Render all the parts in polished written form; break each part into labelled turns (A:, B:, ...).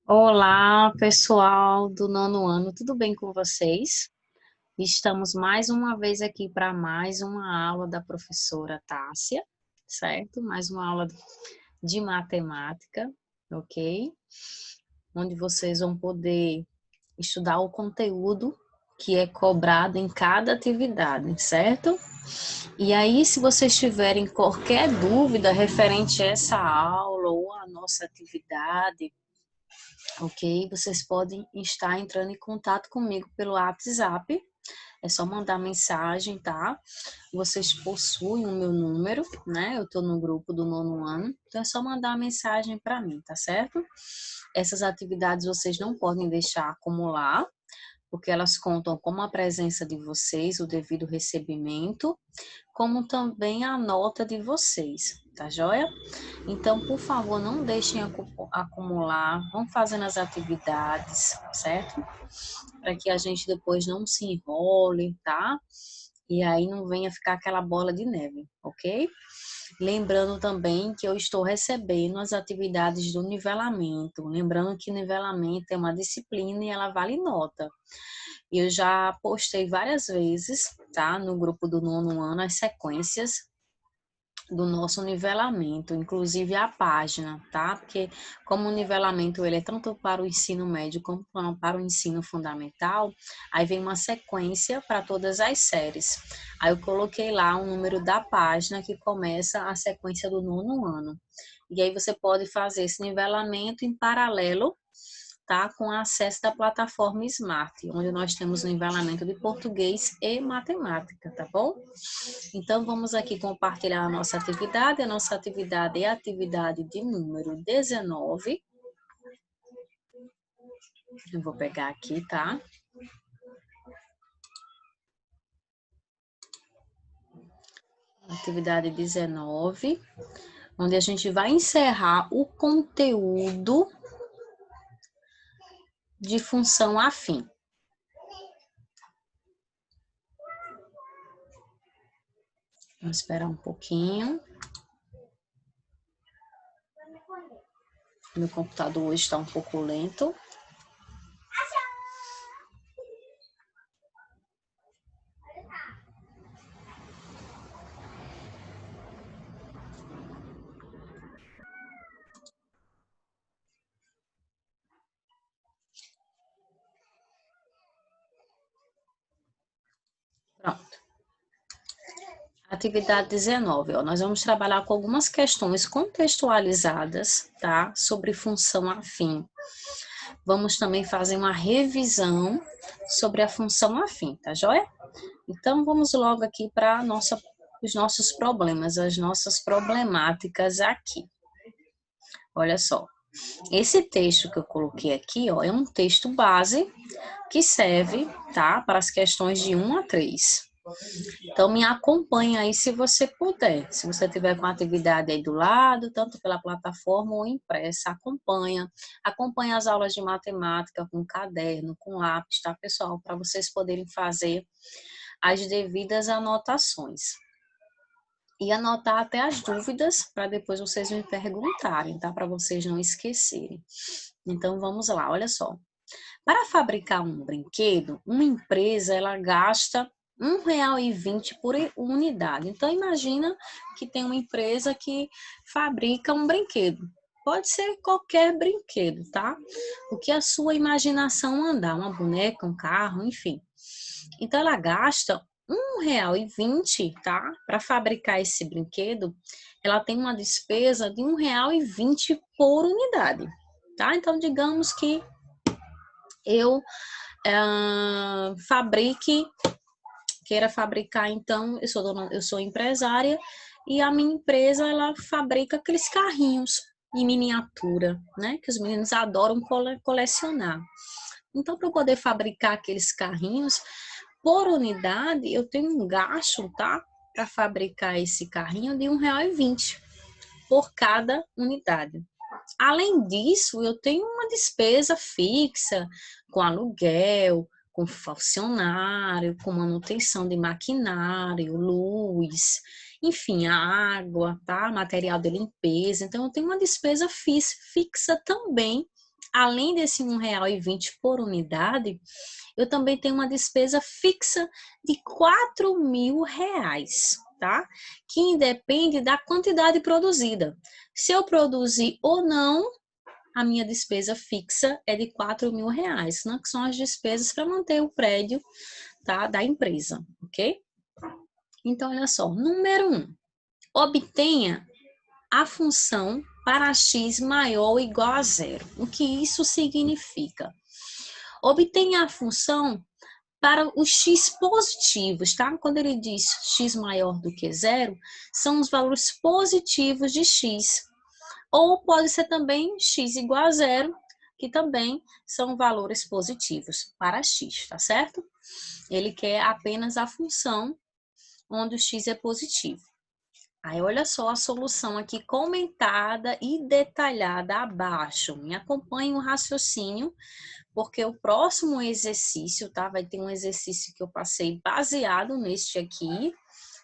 A: Olá, pessoal do nono ano, tudo bem com vocês? Estamos mais uma vez aqui para mais uma aula da professora Tássia, certo? Mais uma aula de matemática, ok? Onde vocês vão poder estudar o conteúdo que é cobrado em cada atividade, certo? E aí, se vocês tiverem qualquer dúvida referente a essa aula ou a nossa atividade, ok? Vocês podem estar entrando em contato comigo pelo WhatsApp. É só mandar mensagem, tá? Vocês possuem o meu número, né? Eu tô no grupo do nono ano, então é só mandar uma mensagem para mim, tá certo? Essas atividades vocês não podem deixar acumular, porque elas contam com a presença de vocês, o devido recebimento, como também a nota de vocês, tá joia? Então, por favor, não deixem acumular, vão fazendo as atividades, certo? Para que a gente depois não se enrole, tá? E aí não venha ficar aquela bola de neve, ok? Lembrando também que eu estou recebendo as atividades do nivelamento. Lembrando que nivelamento é uma disciplina e ela vale nota. Eu já postei várias vezes, tá? No grupo do nono ano, as sequências do nosso nivelamento, inclusive a página, tá? Porque como o nivelamento ele é tanto para o ensino médio como para o ensino fundamental, aí vem uma sequência para todas as séries. Aí eu coloquei lá o número da página que começa a sequência do nono ano. E aí você pode fazer esse nivelamento em paralelo, tá? Com acesso da plataforma Smart, onde nós temos o nivelamento de português e matemática, tá bom? Então, vamos aqui compartilhar a nossa atividade. A nossa atividade é a atividade de número 19. Eu vou pegar aqui, tá? Atividade 19, onde a gente vai encerrar o conteúdo de função afim. Vamos esperar um pouquinho. Meu computador hoje está um pouco lento. Pronto. Atividade 19, ó, nós vamos trabalhar com algumas questões contextualizadas, tá? Sobre função afim. Vamos também fazer uma revisão sobre a função afim, tá joia? Então, vamos logo aqui para os nossos problemas, as nossas problemáticas aqui. Olha só, esse texto que eu coloquei aqui, ó, é um texto base que serve, tá, para as questões de 1 a 3. Então, me acompanha aí se você puder. Se você tiver com a atividade aí do lado, tanto pela plataforma ou impressa, acompanha. Acompanha as aulas de matemática com caderno, com lápis, tá, pessoal? Para vocês poderem fazer as devidas anotações. E anotar até as dúvidas para depois vocês me perguntarem, tá? Para vocês não esquecerem. Então, vamos lá, olha só. Para fabricar um brinquedo, uma empresa ela gasta R$ 1,20 por unidade. Então, imagina que tem uma empresa que fabrica um brinquedo. Pode ser qualquer brinquedo, tá? O que a sua imaginação mandar, uma boneca, um carro, enfim. Então, ela gasta R$ 1,20, tá? Para fabricar esse brinquedo, ela tem uma despesa de R$ 1,20 por unidade, tá? Então, digamos que eu queira fabricar, então, eu sou empresária e a minha empresa, ela fabrica aqueles carrinhos em miniatura, né? Que os meninos adoram colecionar. Então, para eu poder fabricar aqueles carrinhos, por unidade, eu tenho um gasto, tá? Para fabricar esse carrinho de R$ 1,20 por cada unidade. Além disso, eu tenho uma despesa fixa com aluguel, com funcionário, com manutenção de maquinário, luz, enfim, a água, tá? Material de limpeza. Então, eu tenho uma despesa fixa também além desse R$1,20 por unidade, eu também tenho uma despesa fixa de R$4.000, tá? Que independe da quantidade produzida. Se eu produzir ou não, a minha despesa fixa é de R$4.000, né? Que são as despesas para manter o prédio, tá, da empresa, ok? Então, olha só, número 1, obtenha a função para x maior ou igual a zero. O que isso significa? Obtenha a função para os x positivos, tá? Quando ele diz x maior do que zero, são os valores positivos de x. Ou pode ser também x igual a zero, que também são valores positivos para x, tá certo? Ele quer apenas a função onde o x é positivo. Aí, olha só a solução aqui comentada e detalhada abaixo. Me acompanhe o raciocínio, porque o próximo exercício, tá? Vai ter um exercício que eu passei baseado neste aqui,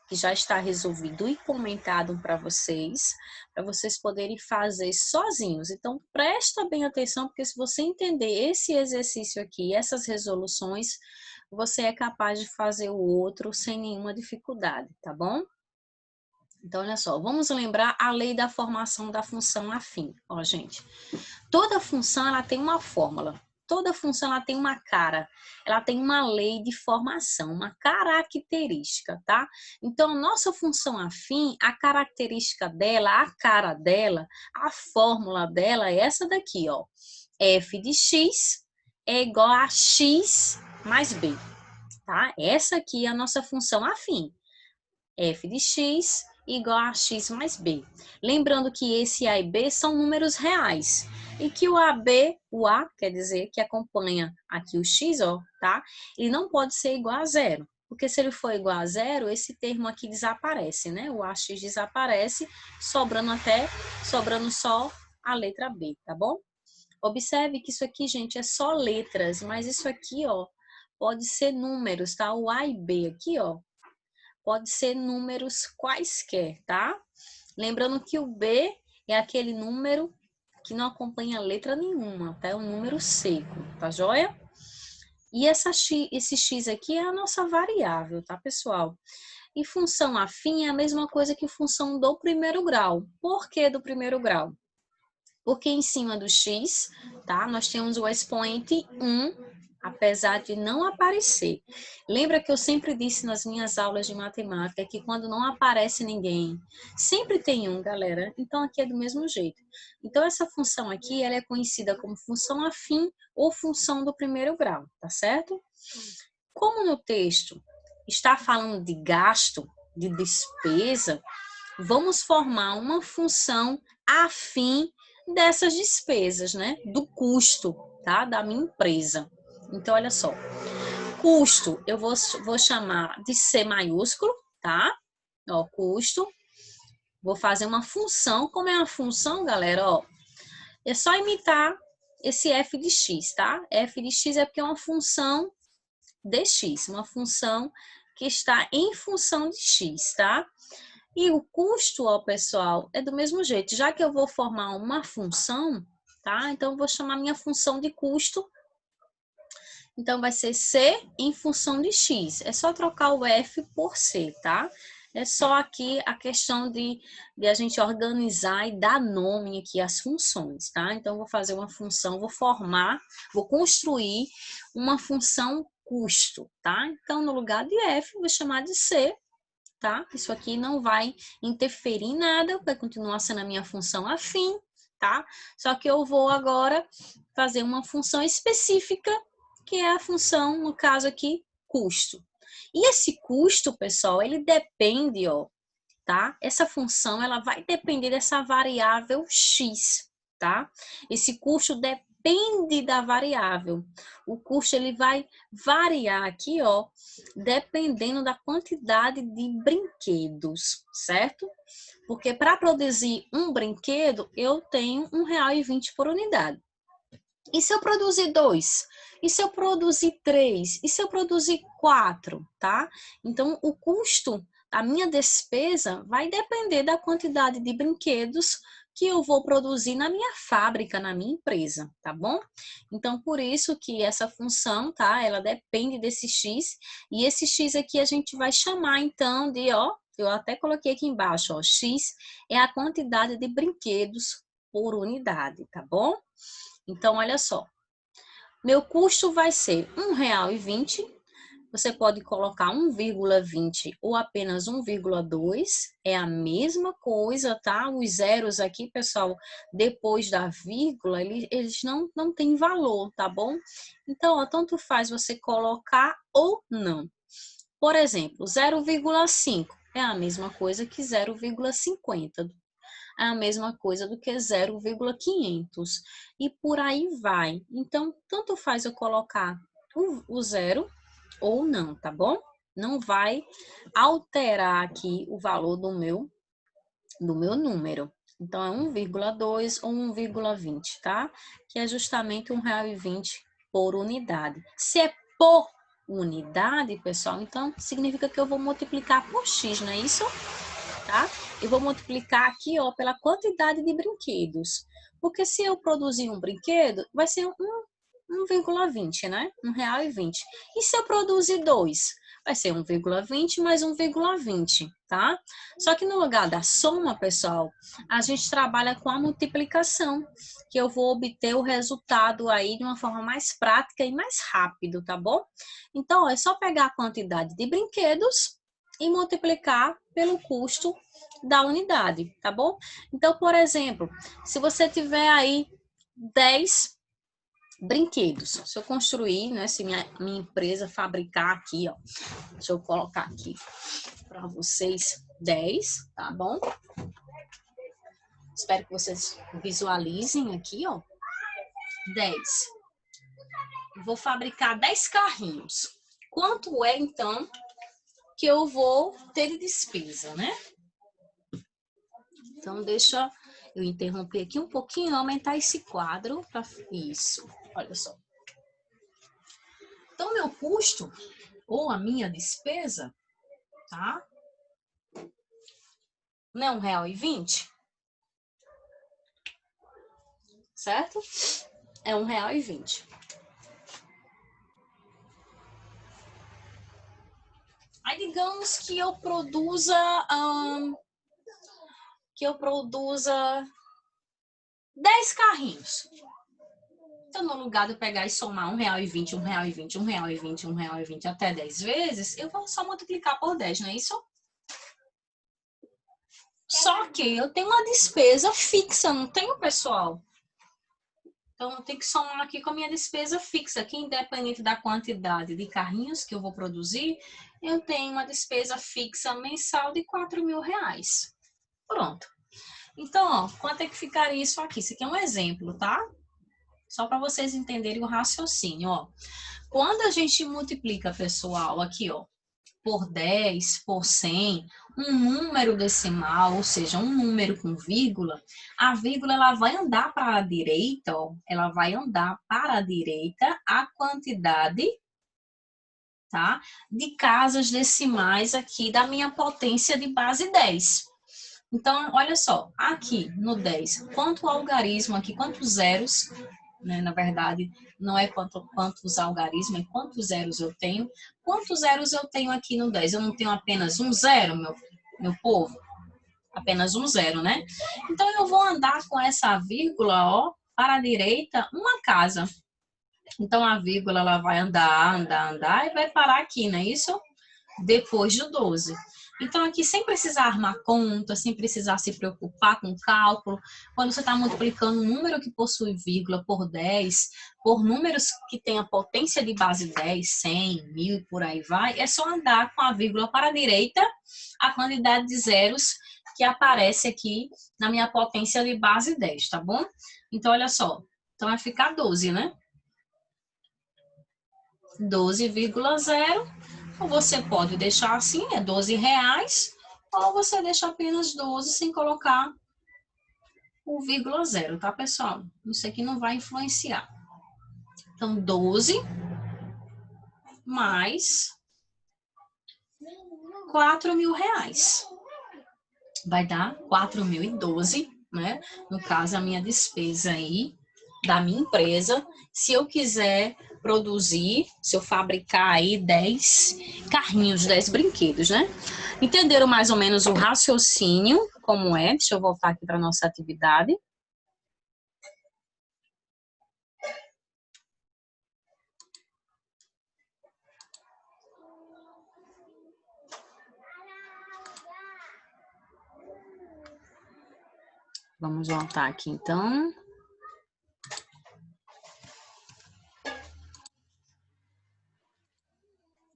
A: que já está resolvido e comentado para vocês poderem fazer sozinhos. Então, presta bem atenção, porque se você entender esse exercício aqui, essas resoluções, você é capaz de fazer o outro sem nenhuma dificuldade, tá bom? Então, olha só, vamos lembrar a lei da formação da função afim. Ó, gente, toda função ela tem uma fórmula, toda função ela tem uma cara, ela tem uma lei de formação, uma característica, tá? Então, a nossa função afim, a característica dela, a cara dela, a fórmula dela é essa daqui, ó. F de x é igual a x mais b, tá? Essa aqui é a nossa função afim. F de x igual a x mais b. Lembrando que esse A e B são números reais. E que o AB, o A, quer dizer, que acompanha aqui o x, ó, tá? Ele não pode ser igual a zero. Porque se ele for igual a zero, esse termo aqui desaparece, né? O AX desaparece, sobrando só a letra B, tá bom? Observe que isso aqui, gente, é só letras, mas isso aqui, ó, pode ser números, tá? O A e B aqui, ó, pode ser números quaisquer, tá? Lembrando que o B é aquele número que não acompanha letra nenhuma, tá? É um número seco, tá joia? E esse x aqui é a nossa variável, tá, pessoal? E função afim é a mesma coisa que função do primeiro grau. Por que do primeiro grau? Porque em cima do x, tá? Nós temos o expoente 1, apesar de não aparecer. Lembra que eu sempre disse nas minhas aulas de matemática que quando não aparece ninguém, sempre tem um, galera. Então, aqui é do mesmo jeito. Então, essa função aqui, ela é conhecida como função afim ou função do primeiro grau, tá certo? Como no texto está falando de gasto, de despesa, vamos formar uma função afim dessas despesas, né? Do custo, tá? Da minha empresa. Então, olha só. Custo, eu vou chamar de C maiúsculo, tá? Ó, custo. Vou fazer uma função. Como é uma função, galera? Ó, é só imitar esse f de x, tá? F de x é porque é uma função de x, uma função que está em função de x, tá? E o custo, ó, pessoal, é do mesmo jeito. Já que eu vou formar uma função, tá? Então, eu vou chamar minha função de custo. Então, vai ser C em função de X. É só trocar o F por C, tá? É só aqui a questão de a gente organizar e dar nome aqui às funções, tá? Então, eu vou fazer uma função, vou construir uma função custo, tá? Então, no lugar de F, eu vou chamar de C, tá? Isso aqui não vai interferir em nada, vai continuar sendo a minha função afim, tá? Só que eu vou agora fazer uma função específica, que é a função, no caso aqui, custo. E esse custo, pessoal, ele depende, ó, tá? Essa função, ela vai depender dessa variável x, tá? Esse custo depende da variável. O custo, ele vai variar aqui, ó, dependendo da quantidade de brinquedos, certo? Porque para produzir um brinquedo, eu tenho R$1,20 por unidade. E se eu produzir 2? E se eu produzir 3? E se eu produzir 4, tá? Então, o custo, a minha despesa vai depender da quantidade de brinquedos que eu vou produzir na minha fábrica, na minha empresa, tá bom? Então, por isso que essa função, tá? Ela depende desse x, e esse x aqui a gente vai chamar, então, de, ó, eu até coloquei aqui embaixo, ó, x é a quantidade de brinquedos por unidade, tá bom? Então, olha só, meu custo vai ser R$1,20. Você pode colocar 1,20 ou apenas 1,2, é a mesma coisa, tá? Os zeros aqui, pessoal, depois da vírgula, eles não têm valor, tá bom? Então, ó, tanto faz você colocar ou não. Por exemplo, 0,5 é a mesma coisa que 0,50. É a mesma coisa do que 0,500. E por aí vai. Então, tanto faz eu colocar o zero ou não, tá bom? Não vai alterar aqui o valor do meu número. Então, é 1,2 ou 1,20, tá? Que é justamente R$1,20 por unidade. Se é por unidade, pessoal, então significa que eu vou multiplicar por x, não é isso? Tá? Eu vou multiplicar aqui, ó, pela quantidade de brinquedos. Porque se eu produzir um brinquedo, vai ser 1,20, né? R$1,20. E se eu produzir dois? Vai ser 1,20 mais 1,20, tá? Só que no lugar da soma, pessoal, a gente trabalha com a multiplicação, que eu vou obter o resultado aí de uma forma mais prática e mais rápido, tá bom? Então, ó, é só pegar a quantidade de brinquedos e multiplicar pelo custo da unidade, tá bom? Então, por exemplo, se você tiver aí 10 brinquedos, se eu construir, né, se minha empresa fabricar aqui, ó, deixa eu colocar aqui para vocês 10, tá bom? Espero que vocês visualizem aqui, ó, 10. Vou fabricar 10 carrinhos. Quanto é, então, que eu vou ter de despesa, né? Então, deixa eu interromper aqui um pouquinho, aumentar esse quadro para isso. Olha só. Então, meu custo ou a minha despesa, tá? Não é R$1,20, certo? É R$1,20. Aí, digamos que eu produza 10 carrinhos. Então, no lugar de eu pegar e somar R$1,20, R$1,20, R$1,20, R$1,20 até 10 vezes, eu vou só multiplicar por 10, não é isso? Só que eu tenho uma despesa fixa, não tenho, pessoal? Então, eu tenho que somar aqui com a minha despesa fixa, que independente da quantidade de carrinhos que eu vou produzir, eu tenho uma despesa fixa mensal de R$4.000. Pronto. Então, ó, quanto é que ficaria isso aqui? Isso aqui é um exemplo, tá? Só para vocês entenderem o raciocínio, ó. Quando a gente multiplica, pessoal, aqui, ó, por 10, por 100, um número decimal, ou seja, um número com vírgula, a vírgula ela vai andar para a direita, ó, ela vai andar para a direita a quantidade, tá, de casas decimais aqui da minha potência de base 10. Então, olha só, aqui no 10, quanto algarismo aqui, quantos zeros, né, na verdade, não é quantos algarismos, é quantos zeros eu tenho. Quantos zeros eu tenho aqui no 10? Eu não tenho apenas um zero, meu povo? Apenas um zero, né? Então, eu vou andar com essa vírgula, ó, para a direita, uma casa. Então, a vírgula, ela vai andar e vai parar aqui, não é isso? Depois do 12. Então, aqui, sem precisar armar conta, sem precisar se preocupar com cálculo, quando você está multiplicando um número que possui vírgula por 10, por números que têm a potência de base 10, 100, 1000 e por aí vai, é só andar com a vírgula para a direita, a quantidade de zeros que aparece aqui na minha potência de base 10, tá bom? Então, olha só. Então, vai ficar 12, né? 12,0. Ou você pode deixar assim, é R$12, ou você deixa apenas 12 sem colocar o vírgula zero, tá, pessoal? Isso aqui não vai influenciar. Então, 12 mais R$4.000. Vai dar 4.012 né? No caso, a minha despesa aí da minha empresa, se eu quiser produzir, se eu fabricar aí 10 carrinhos, 10 brinquedos, né? Entenderam mais ou menos o raciocínio, como é? Deixa eu voltar aqui para nossa atividade. Vamos voltar aqui, então.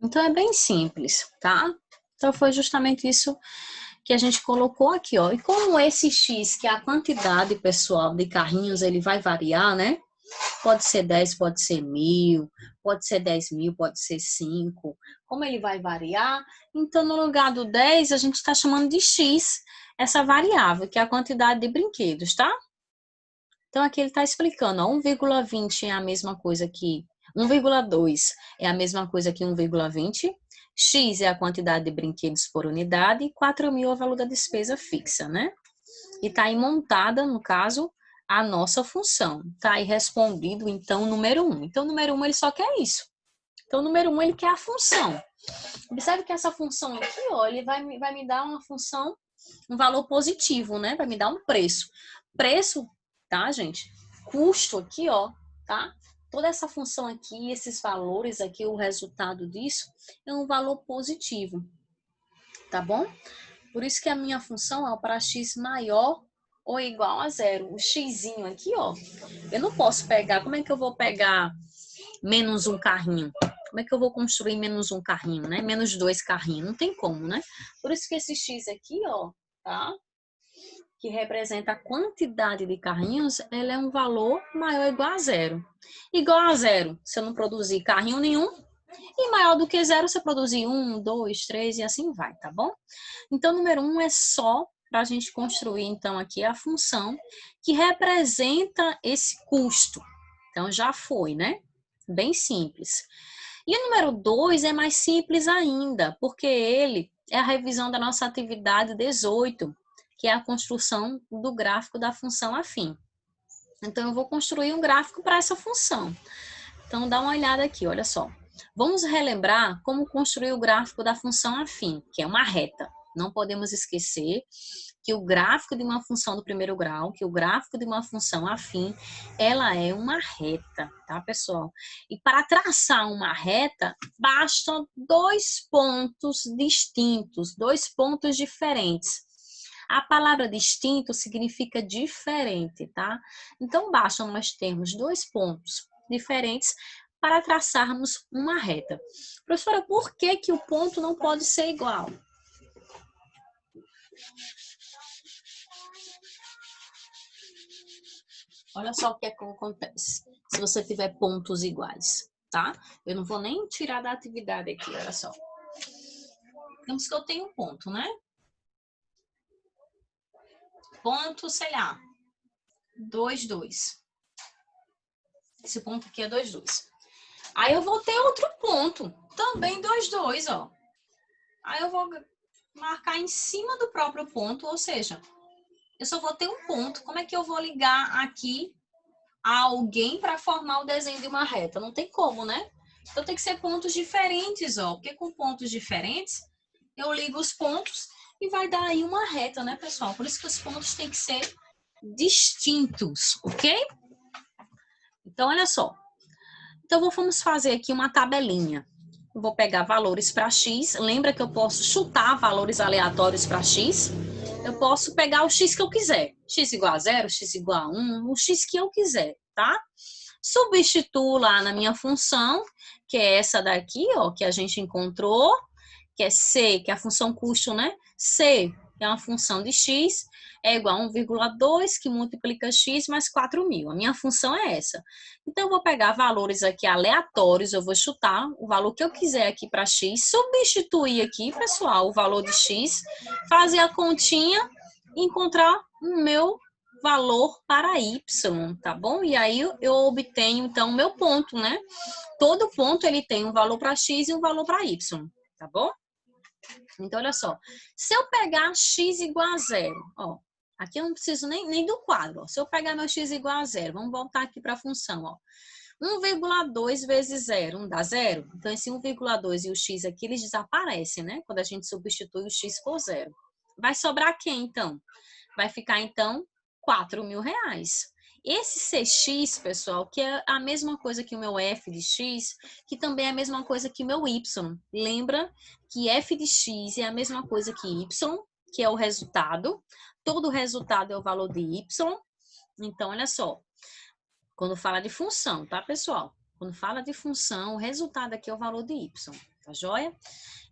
A: Então, é bem simples, tá? Então, foi justamente isso que a gente colocou aqui, ó. E como esse X, que é a quantidade, pessoal, de carrinhos, ele vai variar, né? Pode ser 10, pode ser 1.000, pode ser 10.000, pode ser 5. Como ele vai variar, então no lugar do 10, a gente está chamando de X, essa variável, que é a quantidade de brinquedos, tá? Então aqui ele está explicando, ó, 1,20 é a mesma coisa que 1,2 é a mesma coisa que 1,20. X é a quantidade de brinquedos por unidade e 4.000 é o valor da despesa fixa, né? E está aí montada, no caso, a nossa função. Está aí respondido, então, o número 1. Então, o número 1, ele só quer isso. Então, o número 1, ele quer a função. Observe que essa função aqui, ó, ele vai me dar uma função, um valor positivo, né? Vai me dar um preço. Preço, tá, gente? Custo aqui, ó, tá? Toda essa função aqui, esses valores aqui, o resultado disso é um valor positivo, tá bom? Por isso que a minha função é para x maior ou igual a zero. O xzinho aqui, ó, eu não posso pegar, como é que eu vou pegar menos um carrinho? Como é que eu vou construir menos um carrinho, né? Menos 2 carrinhos, não tem como, né? Por isso que esse x aqui, ó, tá? Que representa a quantidade de carrinhos, ele é um valor maior ou igual a zero. Igual a zero, se eu não produzir carrinho nenhum, e maior do que zero, você produzir 1, 2, 3 e assim vai, tá bom? Então, o número 1 é só para a gente construir, então, aqui a função que representa esse custo. Então, já foi, né? Bem simples. E o número 2 é mais simples ainda, porque ele é a revisão da nossa atividade 18, que é a construção do gráfico da função afim. Então, eu vou construir um gráfico para essa função. Então, dá uma olhada aqui, olha só. Vamos relembrar como construir o gráfico da função afim, que é uma reta. Não podemos esquecer que o gráfico de uma função do primeiro grau, que o gráfico de uma função afim, ela é uma reta, tá, pessoal? E para traçar uma reta, bastam 2 pontos distintos, 2 pontos diferentes. A palavra distinto significa diferente, tá? Então, basta nós termos 2 pontos diferentes para traçarmos uma reta. Professora, por que que o ponto não pode ser igual? Olha só o que é que acontece se você tiver pontos iguais, tá? Eu não vou nem tirar da atividade aqui, olha só. Digamos que eu tenho um ponto, né? Ponto, sei lá, 2, 2. Esse ponto aqui é 2, 2. Aí eu vou ter outro ponto, também 2, 2, ó. Aí eu vou marcar em cima do próprio ponto, ou seja, eu só vou ter um ponto. Como é que eu vou ligar aqui a alguém para formar o desenho de uma reta? Não tem como, né? Então tem que ser pontos diferentes, ó. Porque com pontos diferentes, eu ligo os pontos e vai dar aí uma reta, né, pessoal? Por isso que os pontos têm que ser distintos, ok? Então, olha só. Então, vamos fazer aqui uma tabelinha. Eu vou pegar valores para x. Lembra que eu posso chutar valores aleatórios para x? Eu posso pegar o x que eu quiser. X igual a 0, x igual a 1, o x que eu quiser, tá? Substituo lá na minha função, que é essa daqui, ó, que a gente encontrou, que é C, que é a função custo, né? C, que é uma função de x, é igual a 1,2, que multiplica x mais 4.000. A minha função é essa. Então, eu vou pegar valores aqui aleatórios, eu vou chutar o valor que eu quiser aqui para x, substituir aqui, pessoal, o valor de x, fazer a continha e encontrar o meu valor para y, tá bom? E aí eu obtenho, então, o meu ponto, né? Todo ponto, ele tem um valor para x e um valor para y, tá bom? Então, olha só. Se eu pegar x igual a 0, ó, Aqui eu não preciso nem do quadro, ó. Se eu pegar meu x igual a zero, vamos voltar aqui para a função, ó. 1,2 vezes zero, 1 dá zero. Então, esse 1,2 e o x aqui, eles desaparecem, né? Quando a gente substitui o x por zero. Vai sobrar quem, então? Vai ficar, então, R$4.000. Esse CX, pessoal, que é a mesma coisa que o meu F de X, que também é a mesma coisa que o meu Y. Lembra que F de X é a mesma coisa que Y, que é o resultado. Todo resultado é o valor de Y. Então, olha só. Quando fala de função, tá, pessoal? Quando fala de função, o resultado aqui é o valor de Y. Tá joia?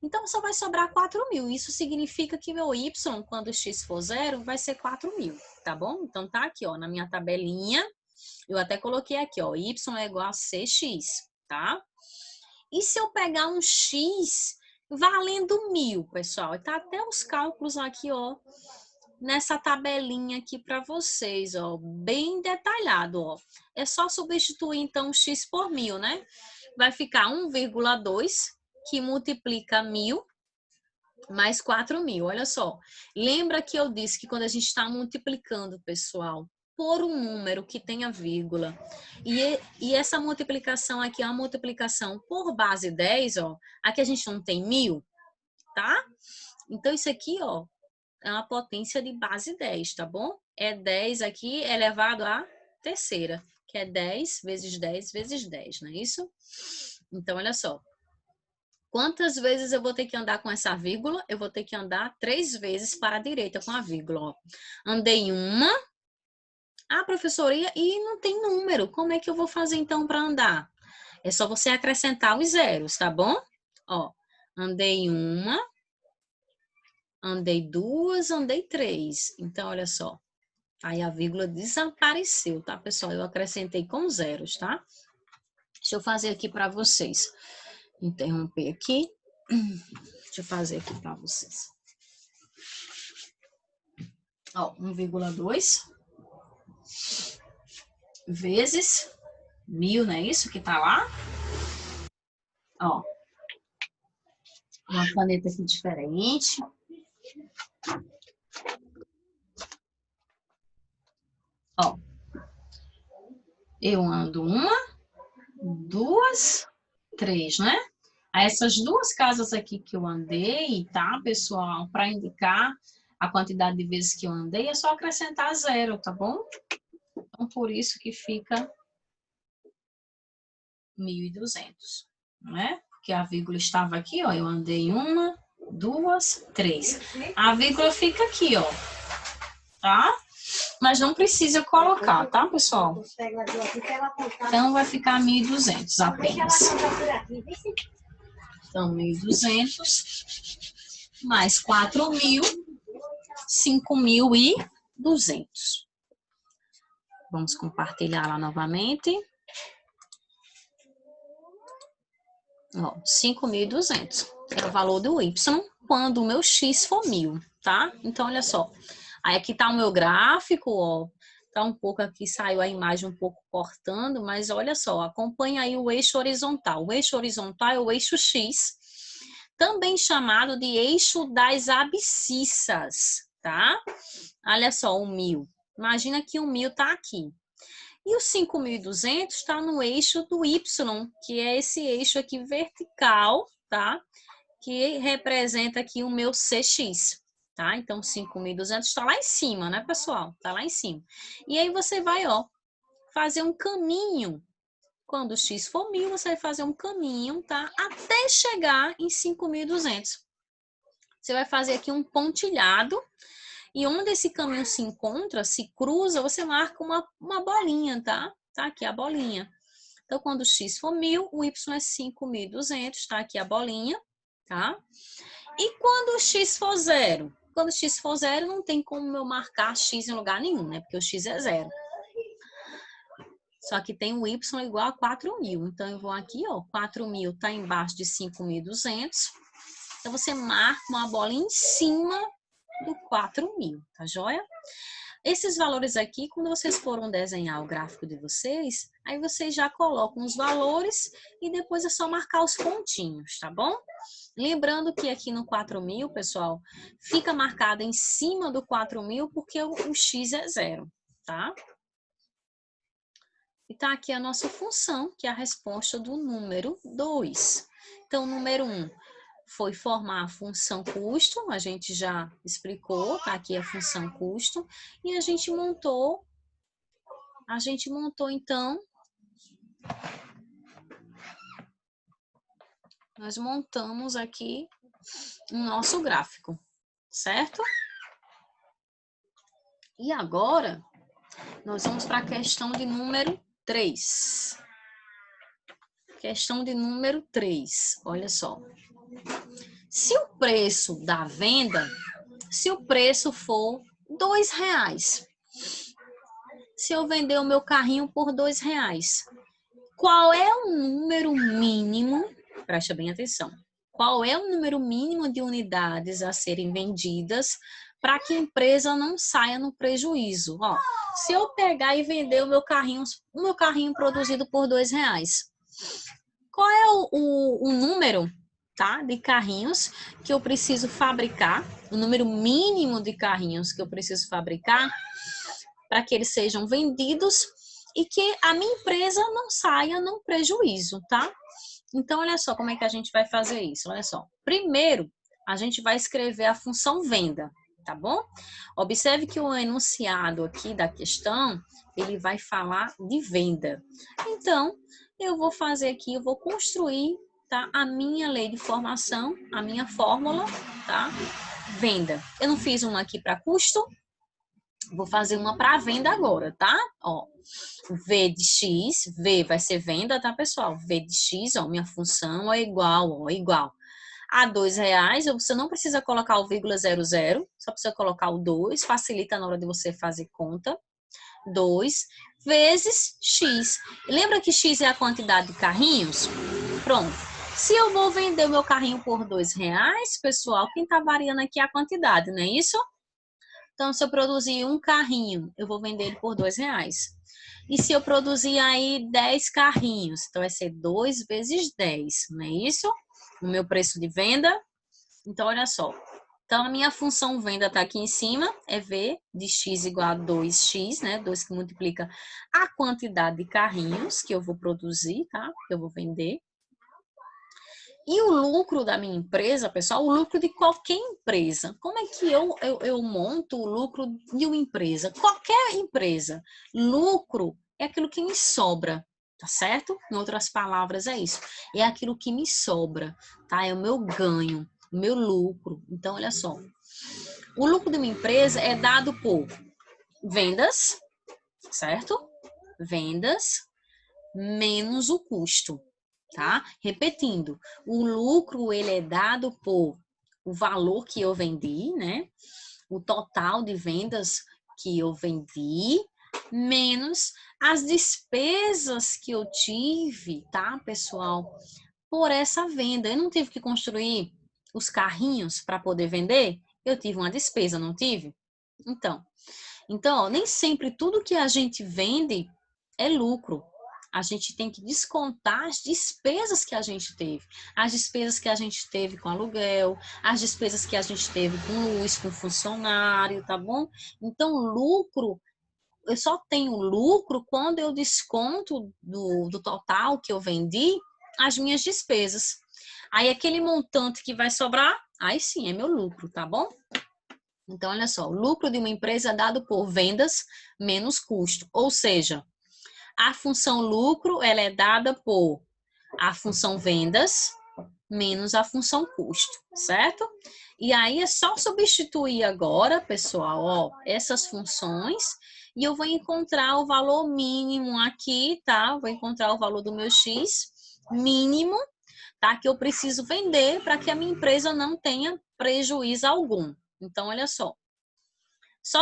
A: Então, só vai sobrar 4.000. Isso significa que meu Y, quando x for zero, vai ser 4.000, tá bom? Então, tá aqui, ó, na minha tabelinha. Eu até coloquei aqui, ó, Y é igual a CX, tá? E se eu pegar um X valendo 1.000, pessoal? Tá até os cálculos aqui, ó, nessa tabelinha aqui para vocês, ó, bem detalhado, ó. É só substituir, então, X por 1.000, né? Vai ficar 1,2, que multiplica 1.000 mais 4.000, olha só. Lembra que eu disse que quando a gente está multiplicando, pessoal, por um número que tenha vírgula, e essa multiplicação aqui é uma multiplicação por base 10, ó, aqui a gente não tem 1.000, tá? Então, isso aqui, ó, é uma potência de base 10, tá bom? É 10 aqui elevado à terceira, que é 10 vezes 10 vezes 10, não é isso? Então, olha só. Quantas vezes eu vou ter que andar com essa vírgula? Eu vou ter que andar 3 vezes para a direita com a vírgula, ó. Andei uma. Ah, professora, e não tem número. Como é que eu vou fazer então para andar? É só você acrescentar os zeros, tá bom? Ó, andei uma, andei duas, andei três. Então, olha só. Aí a vírgula desapareceu, tá, pessoal? Eu acrescentei com zeros, tá? Deixa eu fazer aqui para vocês. Interromper aqui. Deixa eu fazer aqui para vocês. Ó, 1,2 vezes 1.000, não é isso que tá lá? Ó, uma caneta aqui diferente. Ó, eu ando uma, duas, três, né? Aí essas duas casas aqui que eu andei, tá, pessoal? Para indicar a quantidade de vezes que eu andei, é só acrescentar zero, tá bom? Então, por isso que fica 1.200, né? Porque a vírgula estava aqui, ó, eu andei uma, duas, três. A vírgula fica aqui, ó, tá? Mas não precisa colocar, tá, pessoal? Então, vai ficar 1.200 apenas. Então, 1.200 mais 4.000, 5.200. Vamos compartilhar lá novamente. Ó, 5.200 é o valor do Y quando o meu X for 1.000, tá? Então, olha só. Aí aqui tá o meu gráfico, ó. Tá um pouco aqui, saiu a imagem um pouco cortando, mas olha só, acompanha aí o eixo horizontal. O eixo horizontal é o eixo X, também chamado de eixo das abscissas, tá? Olha só, o 1.000. Imagina que o 1.000 tá aqui. E o 5.200 está no eixo do Y, que é esse eixo aqui vertical, tá? Que representa aqui o meu CX, tá? Então, 5.200 está lá em cima, né, pessoal? Tá lá em cima. E aí você vai, ó, fazer um caminho. Quando o X for 1.000, você vai fazer um caminho, tá? Até chegar em 5.200. Você vai fazer aqui um pontilhado. E onde esse caminho se encontra, se cruza, você marca uma bolinha, tá? Tá aqui a bolinha. Então, quando o X for 1.000, o Y é 5.200, tá aqui a bolinha, tá? E quando o X for zero? Quando o X for zero, não tem como eu marcar X em lugar nenhum, né? Porque o X é zero. Só que tem o Y igual a 4.000. Então, eu vou aqui, ó, 4.000 tá embaixo de 5.200. Então, você marca uma bola em cima do 4.000, tá joia? Esses valores aqui, quando vocês foram desenhar o gráfico de vocês, aí vocês já colocam os valores e depois é só marcar os pontinhos, tá bom? Lembrando que aqui no 4.000, pessoal, fica marcado em cima do 4.000 porque o x é 0, tá? E tá aqui a nossa função, que é a resposta do número 2. Então, o número 1 foi formar a função custo, a gente já explicou, tá aqui a função custo, e a gente montou então, nós montamos aqui o nosso gráfico, certo? E agora, nós vamos para a questão de número 3. Questão de número 3, olha só. Se o preço da venda, se o preço for R$2, se eu vender o meu carrinho por R$2, qual é o número mínimo, presta bem atenção, qual é o número mínimo de unidades a serem vendidas para que a empresa não saia no prejuízo? Ó, se eu pegar e vender o meu carrinho produzido por R$2, qual é o número, tá, de carrinhos que eu preciso fabricar, o número mínimo de carrinhos que eu preciso fabricar para que eles sejam vendidos e que a minha empresa não saia no prejuízo, tá? Então, olha só como é que a gente vai fazer isso. Olha só. Primeiro, a gente vai escrever a função venda, tá bom? Observe que o enunciado aqui da questão, ele vai falar de venda. Então, eu vou fazer aqui, eu vou construir, tá, a minha lei de formação, a minha fórmula, tá? Venda. Eu não fiz uma aqui para custo, vou fazer uma para venda agora, tá? Ó, V de X, V vai ser venda, tá, pessoal? V de X, ó, minha função é igual, ó, igual a R$2. Você não precisa colocar o vírgula 00, só precisa colocar o 2, facilita na hora de você fazer conta. 2 vezes X. Lembra que X é a quantidade de carrinhos? Pronto. Se eu vou vender o meu carrinho por R$2, pessoal, quem tá variando aqui é a quantidade, não é isso? Então, se eu produzir um carrinho, eu vou vender ele por R$2. E se eu produzir aí 10 carrinhos, então vai ser 2 vezes 10, não é isso? O meu preço de venda. Então, olha só. Então, a minha função venda está aqui em cima, é V de X igual a 2X, né? 2 que multiplica a quantidade de carrinhos que eu vou produzir, tá? Que eu vou vender. E o lucro da minha empresa, pessoal, o lucro de qualquer empresa. Como é que eu monto o lucro de uma empresa? Qualquer empresa. Lucro é aquilo que me sobra, tá certo? Em outras palavras, é isso. É aquilo que me sobra, tá? É o meu ganho, o meu lucro. Então, olha só. O lucro de uma empresa é dado por vendas, certo? Vendas menos o custo. Tá? Repetindo, o lucro ele é dado por o valor que eu vendi, né? O total de vendas que eu vendi, menos as despesas que eu tive, tá, pessoal? Por essa venda. Eu não tive que construir os carrinhos para poder vender? Eu tive uma despesa, não tive? Então, ó, nem sempre tudo que a gente vende é lucro. A gente tem que descontar as despesas que a gente teve. As despesas que a gente teve com aluguel, as despesas que a gente teve com luz, com funcionário, tá bom? Então, lucro, eu só tenho lucro quando eu desconto do total que eu vendi as minhas despesas. Aí, aquele montante que vai sobrar, aí sim é meu lucro, tá bom? Então, olha só, o lucro de uma empresa é dado por vendas menos custo. Ou seja, a função lucro, ela é dada por a função vendas menos a função custo, certo? E aí é só substituir agora, pessoal, ó, essas funções e eu vou encontrar o valor mínimo aqui, tá? Vou encontrar o valor do meu X mínimo, tá? Que eu preciso vender para que a minha empresa não tenha prejuízo algum. Então, olha só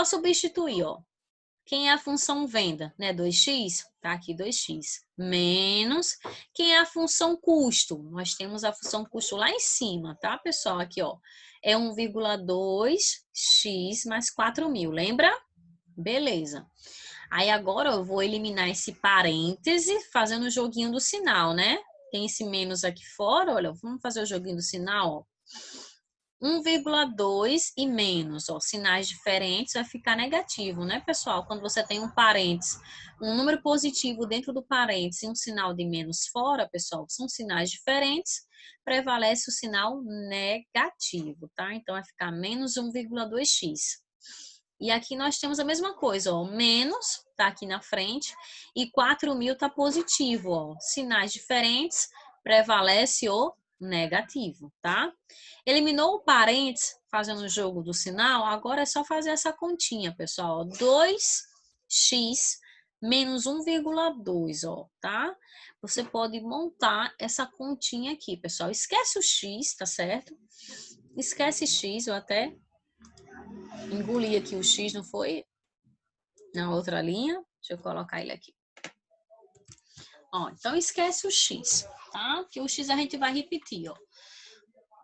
A: substituir, ó. Quem é a função venda, né? 2x, tá aqui 2x, menos quem é a função custo. Nós temos a função custo lá em cima, tá, pessoal? Aqui, ó, é 1,2x mais 4.000, lembra? Beleza. Aí agora eu vou eliminar esse parêntese fazendo o joguinho do sinal, né? Tem esse menos aqui fora, olha, vamos fazer o joguinho do sinal, ó. 1,2 e menos, ó, sinais diferentes, vai ficar negativo, né, pessoal? Quando você tem um parênteses, um número positivo dentro do parênteses e um sinal de menos fora, pessoal, são sinais diferentes, prevalece o sinal negativo, tá? Então, vai ficar menos 1,2x. E aqui nós temos a mesma coisa, ó, menos, tá aqui na frente, e 4.000 tá positivo, ó. Sinais diferentes, prevalece o negativo, tá? Eliminou o parênteses, fazendo o jogo do sinal, agora é só fazer essa continha, pessoal. 2x menos 1,2, ó, tá? Você pode montar essa continha aqui, pessoal. Esquece o x, tá certo? Esquece x, eu até engoli aqui o x, não foi? Na outra linha. Deixa eu colocar ele aqui. Ó, então esquece o x, tá? Que o x a gente vai repetir, ó.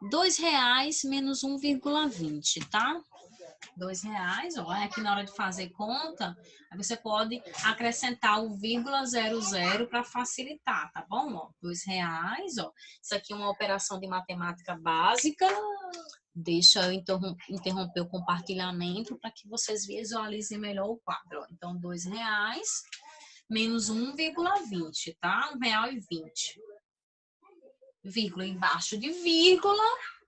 A: R$2 menos 1,20, tá? R$2, ó, aqui na hora de fazer conta, aí você pode acrescentar o 0,00 para facilitar, tá bom? Ó, R$2, ó. Isso aqui é uma operação de matemática básica. Deixa eu interromper o compartilhamento para que vocês visualizem melhor o quadro. Ó. Então, R$2 menos 1,20, tá? R$1,20. Vírgula embaixo de vírgula.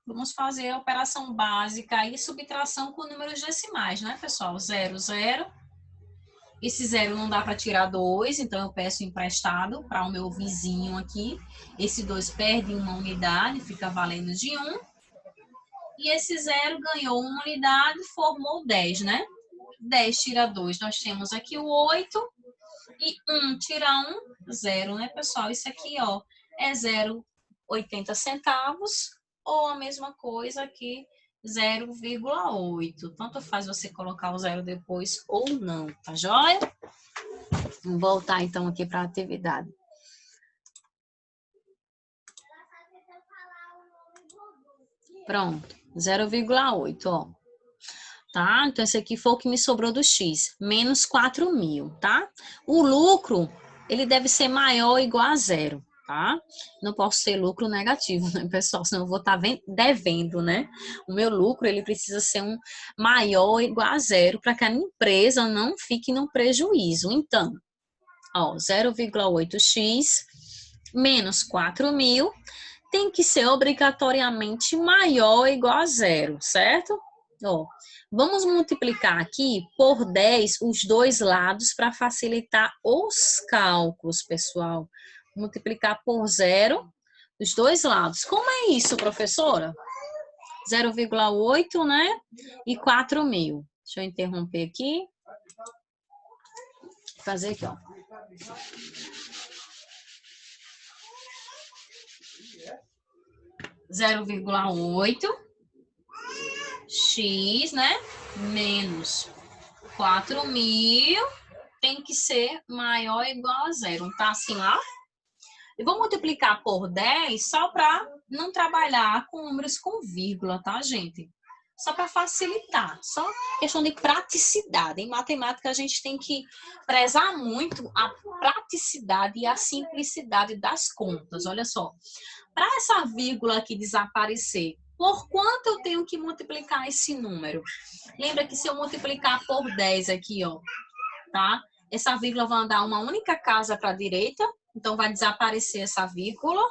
A: Vamos fazer a operação básica e subtração com números decimais, né, pessoal? 0, 0. Esse 0 não dá para tirar 2, então eu peço emprestado para o meu vizinho aqui. Esse 2 perde uma unidade, fica valendo de 1. E esse 0 ganhou uma unidade, formou 10, né? 10 tira 2, nós temos aqui o 8. E 1 tira 1, 0, né, pessoal? Isso aqui, ó, é 0,80 centavos, ou a mesma coisa aqui, 0,8. Tanto faz você colocar o 0 depois ou não, tá joia? Vamos voltar então aqui para a atividade. Pronto, 0,8, ó. Tá? Então, esse aqui foi o que me sobrou do X, menos 4.000, tá? O lucro, ele deve ser maior ou igual a 0, tá? Não posso ter lucro negativo, né, pessoal? Senão eu vou estar devendo, né? O meu lucro, ele precisa ser maior ou igual a 0 para que a empresa não fique no prejuízo. Então, ó, 0,8x menos 4.000 tem que ser obrigatoriamente maior ou igual a 0, certo? Ó, vamos multiplicar aqui por 10 os dois lados para facilitar os cálculos, pessoal. Multiplicar por 0 os dois lados. Como é isso, professora? 0,8, né? E 4.000. Deixa eu interromper aqui. Fazer aqui, ó. 0,8 x, né? Menos 4.000 tem que ser maior ou igual a 0. Tá assim lá? Eu vou multiplicar por 10 só para não trabalhar com números com vírgula, tá, gente? Só para facilitar, só questão de praticidade. Em matemática, a gente tem que prezar muito a praticidade e a simplicidade das contas. Olha só, para essa vírgula aqui desaparecer, por quanto eu tenho que multiplicar esse número? Lembra que se eu multiplicar por 10 aqui, ó, tá? Essa vírgula vai andar uma única casa para a direita, então vai desaparecer essa vírgula,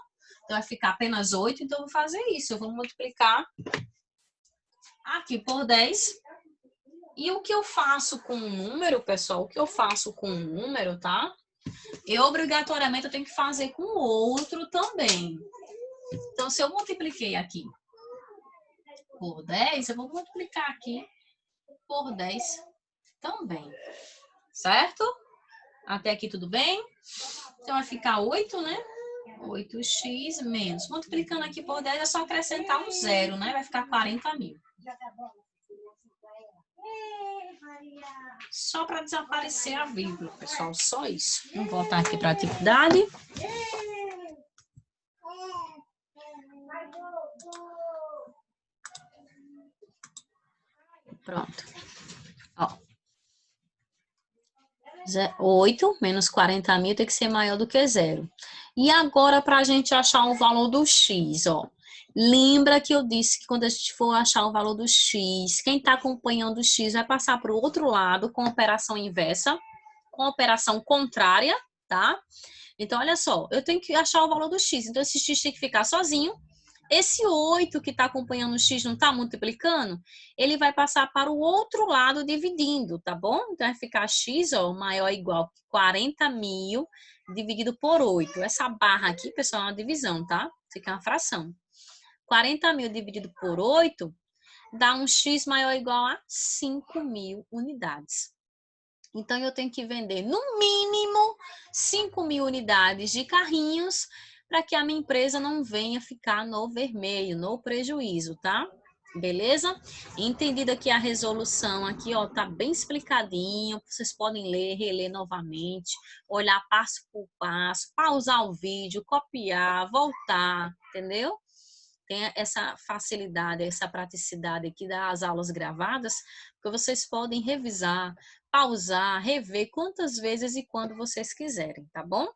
A: então vai ficar apenas 8, então eu vou fazer isso, eu vou multiplicar aqui por 10. E o que eu faço com o número, pessoal, o que eu faço com o número, tá? Eu obrigatoriamente eu tenho que fazer com o outro também. Então, se eu multipliquei aqui por 10, eu vou multiplicar aqui por 10 também, certo? Até aqui tudo bem? Então, vai ficar 8, né? 8x menos. Multiplicando aqui por 10 é só acrescentar um 0, né? Vai ficar 40.000. Só para desaparecer a vírgula, pessoal. Só isso. Vamos voltar aqui para a atividade. Pronto. Ó. 8 menos 40 mil tem que ser maior do que zero. E agora, para a gente achar o valor do X, ó. Lembra que eu disse que quando a gente for achar o valor do X, quem está acompanhando o X vai passar para o outro lado com operação inversa, com operação contrária, tá? Então, olha só, eu tenho que achar o valor do X. Então, esse X tem que ficar sozinho. Esse 8 que está acompanhando o X não está multiplicando, ele vai passar para o outro lado dividindo, tá bom? Então, vai ficar X, ó, maior ou igual que 40 mil dividido por 8. Essa barra aqui, pessoal, é uma divisão, tá? Fica uma fração. 40 mil dividido por 8 dá um X maior ou igual a 5 mil unidades. Então, eu tenho que vender, no mínimo, 5 mil unidades de carrinhos para que a minha empresa não venha ficar no vermelho, no prejuízo, tá? Beleza? Entendida aqui a resolução aqui, ó, tá bem explicadinho. Vocês podem ler, reler novamente, olhar passo por passo, pausar o vídeo, copiar, voltar, entendeu? Tem essa facilidade, essa praticidade aqui das aulas gravadas, que vocês podem revisar, pausar, rever quantas vezes e quando vocês quiserem, tá bom?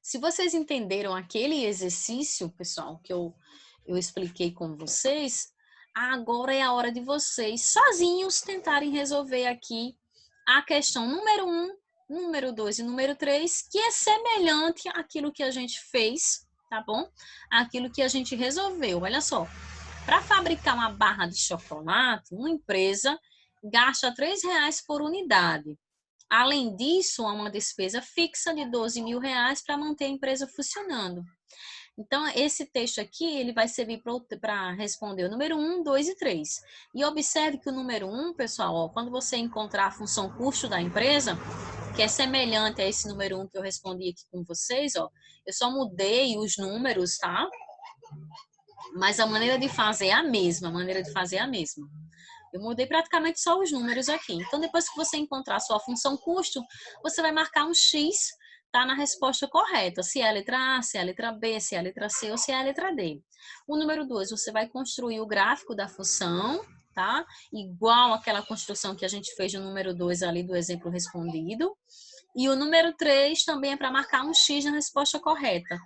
A: Se vocês entenderam aquele exercício, pessoal, que eu expliquei com vocês, agora é a hora de vocês, sozinhos, tentarem resolver aqui a questão número 1, número 2 e número 3, que é semelhante àquilo que a gente fez, tá bom? Aquilo que a gente resolveu. Olha só, para fabricar uma barra de chocolate, uma empresa gasta R$ 3 por unidade. Além disso, há uma despesa fixa de R$ 12.000 para manter a empresa funcionando. Então, esse texto aqui, ele vai servir para responder o número 1, 2 e 3. E observe que o número 1, pessoal, ó, quando você encontrar a função custo da empresa, que é semelhante a esse número 1 que eu respondi aqui com vocês, ó, eu só mudei os números, tá? Mas a maneira de fazer é a mesma, Eu mudei praticamente só os números aqui. Então, depois que você encontrar a sua função custo, você vai marcar um X, tá, na resposta correta. Se é a letra A, se é a letra B, se é a letra C ou se é a letra D. O número 2, você vai construir o gráfico da função, tá? Igual aquela construção que a gente fez no número 2 ali do exemplo respondido. E o número 3 também é para marcar um X na resposta correta,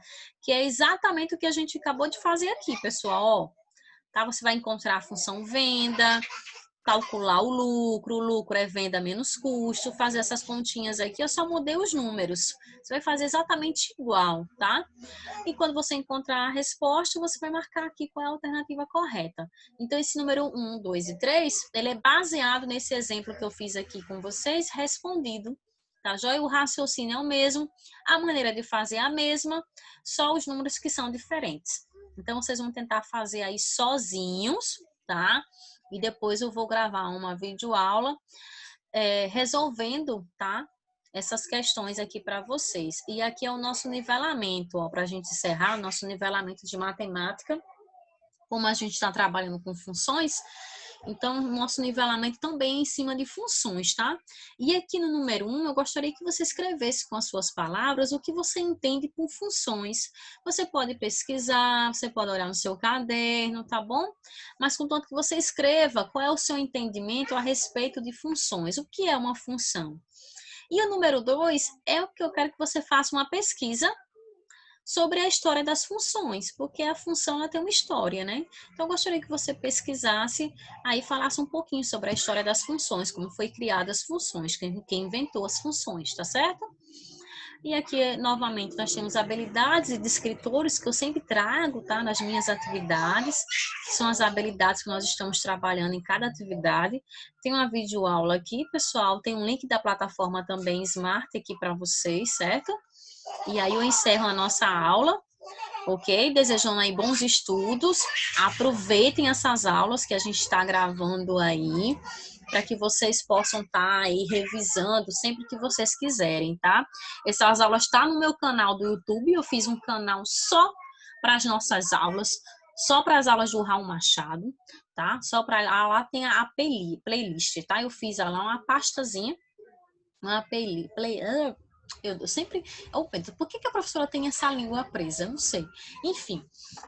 A: que é exatamente o que a gente acabou de fazer aqui, pessoal. Ó, tá? Você vai encontrar a função venda, calcular o lucro é venda menos custo, fazer essas continhas aqui, eu só mudei os números. Você vai fazer exatamente igual, tá? E quando você encontrar a resposta, você vai marcar aqui qual é a alternativa correta. Então, esse número 1, 2 e 3, ele é baseado nesse exemplo que eu fiz aqui com vocês, respondido. Tá, joia? O raciocínio é o mesmo, a maneira de fazer é a mesma, só os números que são diferentes. Então, vocês vão tentar fazer aí sozinhos, tá? E depois eu vou gravar uma videoaula resolvendo, tá? Essas questões aqui para vocês. E aqui é o nosso nivelamento, ó, para a gente encerrar, o nosso nivelamento de matemática. Como a gente está trabalhando com funções, então, o nosso nivelamento também é em cima de funções, tá? E aqui no número 1, eu gostaria que você escrevesse com as suas palavras o que você entende por funções. Você pode pesquisar, você pode olhar no seu caderno, tá bom? Mas contanto que você escreva qual é o seu entendimento a respeito de funções. O que é uma função? E o número 2 é o que eu quero que você faça uma pesquisa sobre a história das funções, porque a função ela tem uma história, né? Então, eu gostaria que você pesquisasse, aí falasse um pouquinho sobre a história das funções, como foi criadas as funções, quem inventou as funções, tá certo? E aqui, novamente, nós temos habilidades e descritores que eu sempre trago, tá? Nas minhas atividades, que são as habilidades que nós estamos trabalhando em cada atividade. Tem uma videoaula aqui, pessoal, tem um link da plataforma também Smart aqui para vocês, certo? E aí eu encerro a nossa aula, ok? Desejando aí bons estudos. Aproveitem essas aulas que a gente está gravando aí, para que vocês possam estar aí revisando sempre que vocês quiserem, tá? Essas aulas estão no meu canal do YouTube. Eu fiz um canal só para as nossas aulas, só para as aulas do Raul Machado, tá? Só para lá tem a playlist, tá? Eu fiz lá uma pastazinha, uma Eu sempre, eu penso, por que que a professora tem essa língua presa? Eu não sei. Enfim,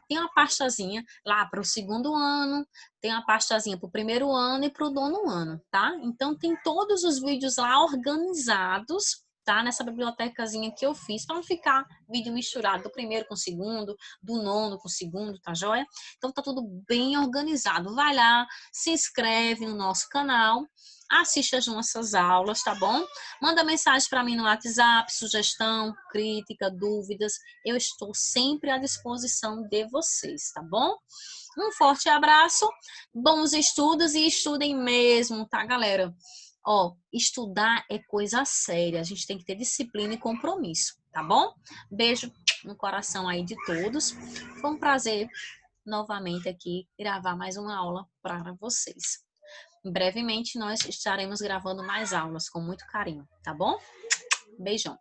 A: tem uma pastazinha lá para o segundo ano, tem uma pastazinha para o primeiro ano e para o nono ano, tá? Então tem todos os vídeos lá organizados, tá? Nessa bibliotecazinha que eu fiz, para não ficar vídeo misturado do primeiro com o segundo, do nono com o segundo, tá joia? Então tá tudo bem organizado. Vai lá, se inscreve no nosso canal, assiste as nossas aulas, tá bom? Manda mensagem para mim no WhatsApp, sugestão, crítica, dúvidas. Eu estou sempre à disposição de vocês, tá bom? Um forte abraço, bons estudos e estudem mesmo, tá, galera? Ó, estudar é coisa séria, a gente tem que ter disciplina e compromisso, tá bom? Beijo no coração aí de todos. Foi um prazer novamente aqui gravar mais uma aula para vocês. Brevemente nós estaremos gravando mais aulas com muito carinho, tá bom? Beijão.